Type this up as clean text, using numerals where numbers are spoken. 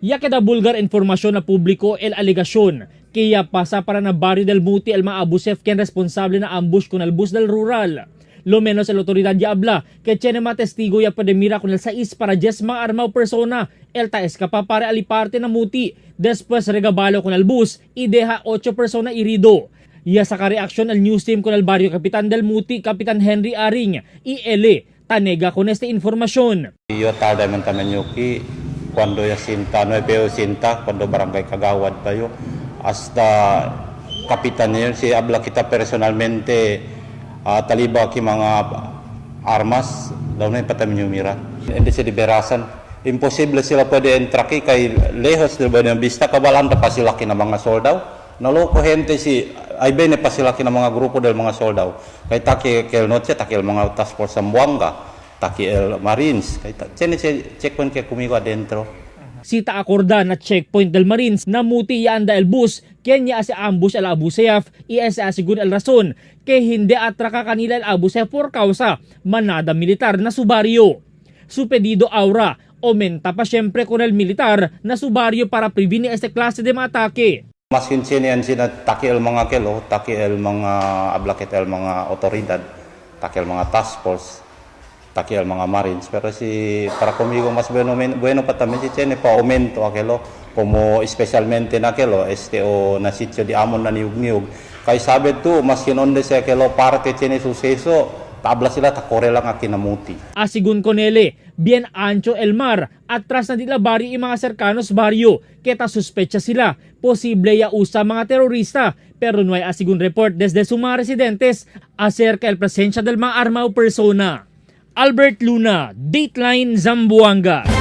Ya queda vulgar informasyon na publiko el alegasyon kaya pasa para na barrio del Muti el mga abusef quien responsable na ambush con el bus del rural. Lo menos el autoridad ya habla que tiene mga testigo ya pademira con el 6 para 10 mga armao persona el ta escapa para aliparte na Muti después regabalo con el bus y deja 8 persona herido. Ya sa reaksyon el news team con el barrio Kapitan del Muti, Kapitan Henry Aring y Ele tanega con esta informasyon. Yo tardaman Yuki cuando ya Sinta, no veo Sinta, cuando barangay Kagawad tayo, hasta kapitan niyo, si habla kita personalmente, taliba ki mga armas, daw na ipatamin yung mira. Hindi sila liberasan. Imposible sila pwede entraki kay lehos diba ng bista, kabalanda pa sila ki ng mga soldaw. Naloko gente si, ay bene pa sila ki ng mga grupo del mga soldaw. Kay taki kel noche, taki mga task force sa Mbuanga. Taki el Marines, tiene checkpoint que conmigo adentro. Sita akorda na checkpoint del Marines na Muti ya anda el bus kenya ase ambush el Abu Sayyaf y ese asigun el rason que hindi atraka kanila el Abu Sayyaf por causa manada militar na Subario. Su pedido ahora aumenta pa siyempre con el militar na Subario para prevenir este klase de mga atake. Mas kinsinian sina taki el mga kelo, taki el mga ablakit el mga otoridad, taki el mga task force. Taki al mga Marines, pero para conmigo más bueno pa también si tiene pa aumento aquello, como especialmente na aquello, o na sitio di amon na niyug-niyug. Kaya sabi tu, mas kinonde sa aquello parte tiene suceso, tabla sila takore lang akinamuti. Asigun konele, bien ancho el mar, atras na dila barrio y mga cercanos barrio, keta suspecha sila, posible ya usa mga terorista, pero no hay asigun report desde su mga residentes acerca el presensya del mga armao persona. Albert Luna, Dateline Zamboanga.